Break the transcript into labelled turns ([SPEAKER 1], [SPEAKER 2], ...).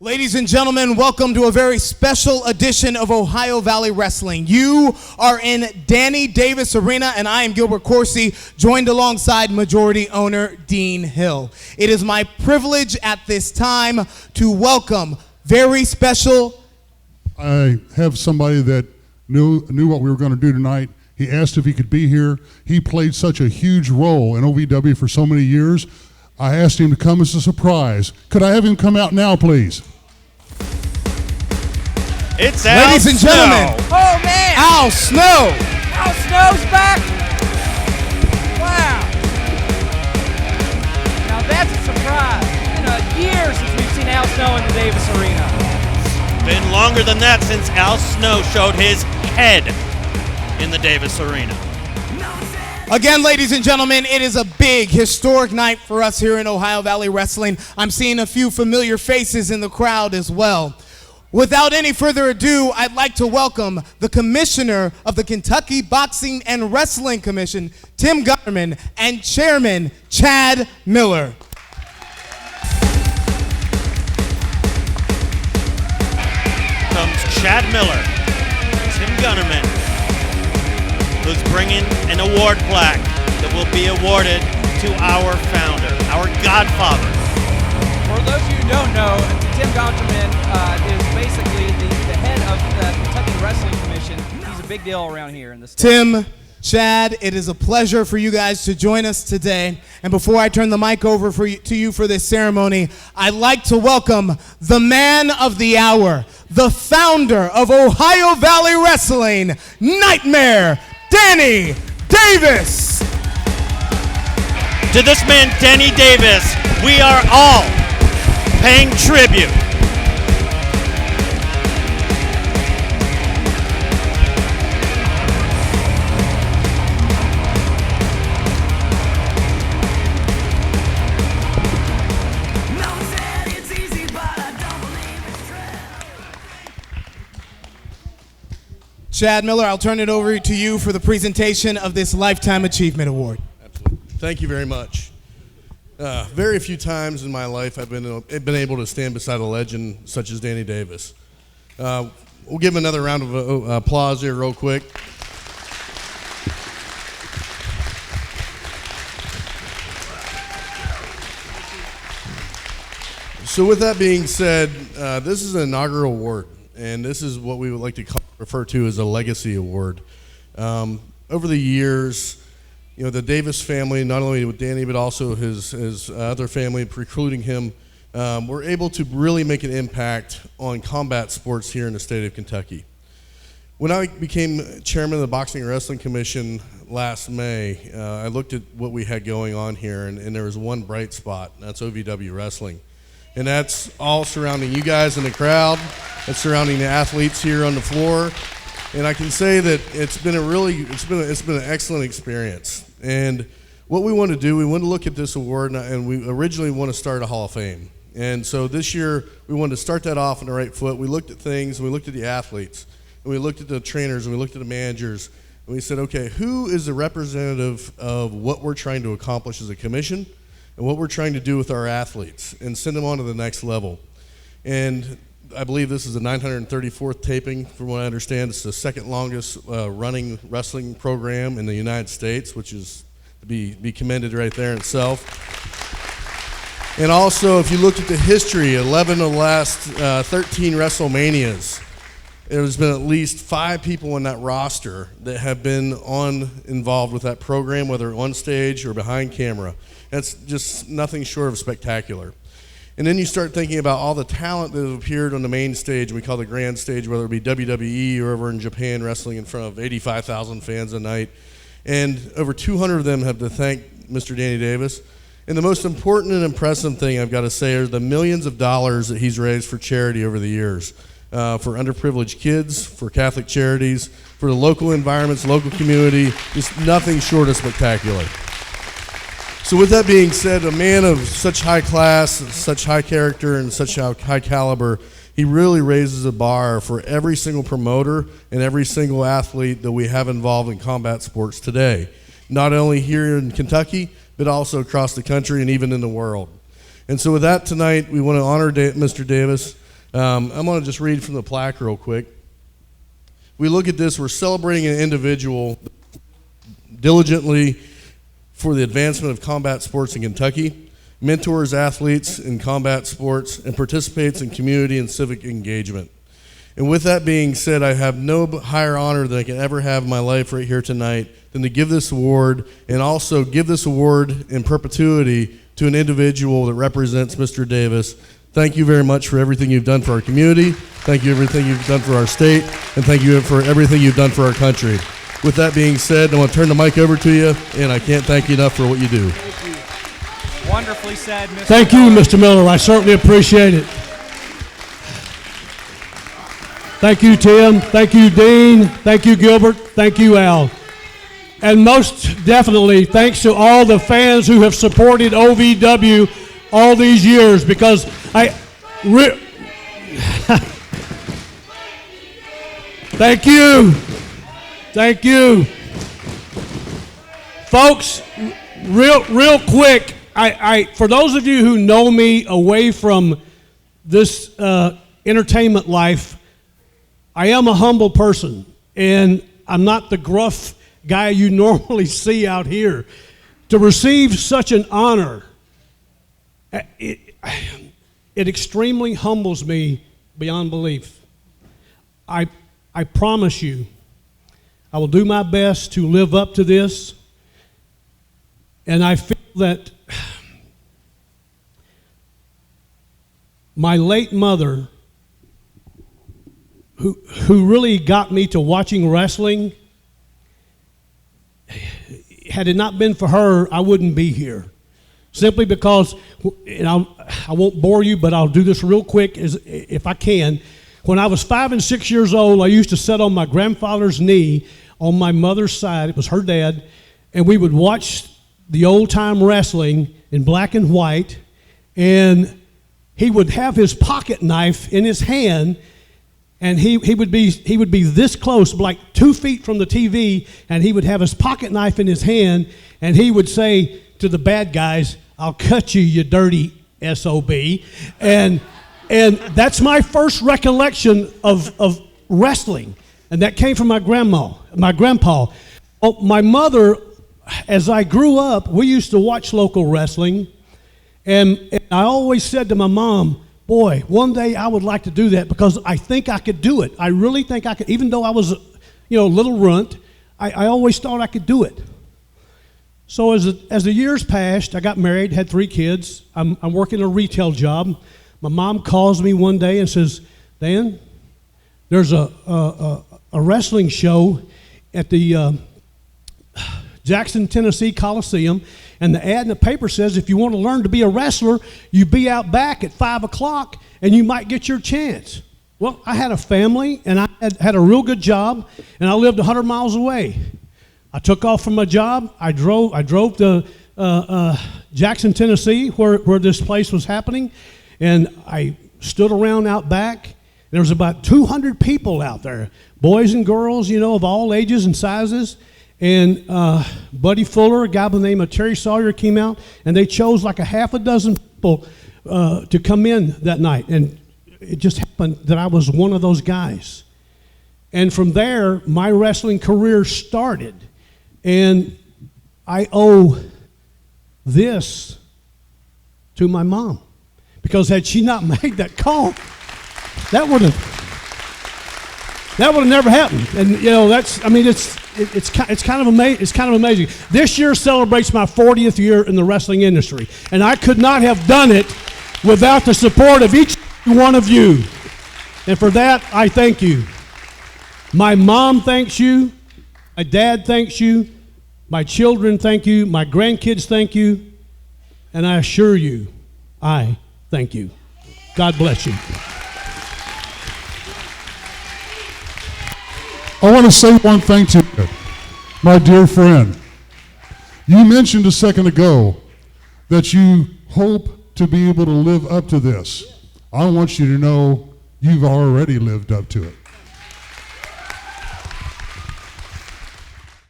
[SPEAKER 1] Ladies and gentlemen, welcome to a very special edition of Ohio Valley Wrestling. You are in Danny Davis Arena, and I am Gilbert Corsi, joined alongside majority owner Dean Hill. It is my privilege at this time to welcome very special...
[SPEAKER 2] I have somebody that knew what we were going to do tonight. He asked if he could be here. He played such a huge role in OVW for so many years. I asked him to come as a surprise. Could I have him come out now, please?
[SPEAKER 3] It's Al
[SPEAKER 1] Ladies and
[SPEAKER 3] Snow.
[SPEAKER 1] gentlemen,
[SPEAKER 4] Oh, man!
[SPEAKER 1] Al Snow!
[SPEAKER 4] Al Snow's back! Wow! Now that's a surprise. It's been a year since we've seen Al Snow in the Davis Arena.
[SPEAKER 3] Been longer than that since Al Snow showed his head in the Davis Arena.
[SPEAKER 1] Again, ladies and gentlemen, it is a big, historic night for us here in Ohio Valley Wrestling. I'm seeing a few familiar faces in the crowd as well. Without any further ado, I'd like to welcome the Commissioner of the Kentucky Boxing and Wrestling Commission, Tim Gunnerman, and Chairman Chad Miller.
[SPEAKER 3] Comes Chad Miller, Tim Gunnerman, who's bringing an award plaque that will be awarded to our founder, our godfather.
[SPEAKER 4] For those of you who don't know, Tim Gunnerman is basically the head of the Kentucky Wrestling Commission. He's a big deal around here in the state.
[SPEAKER 1] Tim, Chad, it is a pleasure for you guys to join us today. And before I turn the mic over to you for this ceremony, I'd like to welcome the man of the hour, the founder of Ohio Valley Wrestling, Nightmare Danny Davis.
[SPEAKER 3] To this man, Danny Davis, we are all paying tribute.
[SPEAKER 1] Chad Miller, I'll turn it over to you for the presentation of this Lifetime Achievement Award.
[SPEAKER 5] Absolutely. Thank you very much. Very few times in my life I've been able to stand beside a legend such as Danny Davis. We'll give him another round of applause here real quick. So with that being said, this is an inaugural award, and this is what we would like to refer to as a legacy award. Over the years, you know, the Davis family, not only with Danny, but also his other family, precluding him, were able to really make an impact on combat sports here in the state of Kentucky. When I became chairman of the Boxing and Wrestling Commission last May, I looked at what we had going on here, and there was one bright spot, and that's OVW Wrestling. And that's all surrounding you guys in the crowd, that's surrounding the athletes here on the floor. And I can say that it's been an excellent experience. And what we want to do, we want to look at this award, and we originally want to start a Hall of Fame. And so this year, we wanted to start that off on the right foot. We looked at things, and we looked at the athletes, and we looked at the trainers, and we looked at the managers, and we said, okay, who is the representative of what we're trying to accomplish as a commission and what we're trying to do with our athletes and send them on to the next level? And I believe this is the 934th taping, from what I understand. It's the second longest running wrestling program in the United States, which is to be commended right there in itself. And also, if you looked at the history, 11 of the last 13 WrestleManias, there's been at least 5 people on that roster that have been involved with that program, whether on stage or behind camera. That's just nothing short of spectacular. And then you start thinking about all the talent that has appeared on the main stage, we call the grand stage, whether it be WWE or over in Japan, wrestling in front of 85,000 fans a night. And over 200 of them have to thank Mr. Danny Davis. And the most important and impressive thing I've got to say are the millions of dollars that he's raised for charity over the years, for underprivileged kids, for Catholic charities, for the local environments, local community, just nothing short of spectacular. So with that being said, a man of such high class, such high character, and such high caliber, he really raises a bar for every single promoter and every single athlete that we have involved in combat sports today, not only here in Kentucky, but also across the country and even in the world. And so with that tonight, we want to honor Mr. Davis I'm going to just read from the plaque real quick. We look at this, we're celebrating an individual diligently for the advancement of combat sports in Kentucky, mentors athletes in combat sports, and participates in community and civic engagement. And with that being said, I have no higher honor than I can ever have in my life right here tonight than to give this award, and also give this award in perpetuity to an individual that represents Mr. Davis. Thank you very much for everything you've done for our community. Thank you for everything you've done for our state. And thank you for everything you've done for our country. With that being said, I want to turn the mic over to you, and I can't thank you enough for what you do.
[SPEAKER 4] Thank you. Wonderfully said, Mr.
[SPEAKER 6] Thank you,
[SPEAKER 4] Miller.
[SPEAKER 6] Mr. Miller. I certainly appreciate it. Thank you, Tim. Thank you, Dean. Thank you, Gilbert. Thank you, Al. And most definitely, thanks to all the fans who have supported OVW all these years, because thank you. Thank you. Folks, real quick, for those of you who know me away from this entertainment life, I am a humble person, and I'm not the gruff guy you normally see out here. To receive such an honor, it extremely humbles me beyond belief. I promise you, I will do my best to live up to this, and I feel that my late mother, who really got me to watching wrestling, had it not been for her, I wouldn't be here. Simply because, and I won't bore you, but I'll do this real quick if I can. When I was 5 and 6 years old, I used to sit on my grandfather's knee on my mother's side. It was her dad, and we would watch the old-time wrestling in black and white, and he would have his pocket knife in his hand, and he would be this close, like 2 feet from the TV, and he would have his pocket knife in his hand, and he would say to the bad guys, "I'll cut you, you dirty SOB." And that's my first recollection of wrestling, and that came from my grandpa. Oh, my mother, as I grew up, we used to watch local wrestling, and I always said to my mom, "Boy, one day I would like to do that because I think I could do it. I really think I could." Even though I was, a little runt, I always thought I could do it. So as the years passed, I got married, had 3 kids. I'm working a retail job. My mom calls me one day and says, "Dan, there's a wrestling show at the Jackson, Tennessee Coliseum, and the ad in the paper says if you want to learn to be a wrestler, you be out back at 5 o'clock and you might get your chance." Well, I had a family, and I had a real good job, and I lived 100 miles away. I took off from my job. I drove to Jackson, Tennessee, where this place was happening, and I stood around out back. There was about 200 people out there, boys and girls, of all ages and sizes. And Buddy Fuller, a guy by the name of Terry Sawyer, came out, and they chose like a half a dozen people to come in that night. And it just happened that I was one of those guys. And from there, my wrestling career started. And I owe this to my mom. Because had she not made that call, that would have never happened. And it's kind of amazing. This year celebrates my 40th year in the wrestling industry, and I could not have done it without the support of each one of you. And for that, I thank you. My mom thanks you. My dad thanks you. My children thank you. My grandkids thank you. And I assure you, I thank you. God bless you.
[SPEAKER 2] I want to say one thing to you, my dear friend. You mentioned a second ago that you hope to be able to live up to this. I want you to know you've already lived up to it.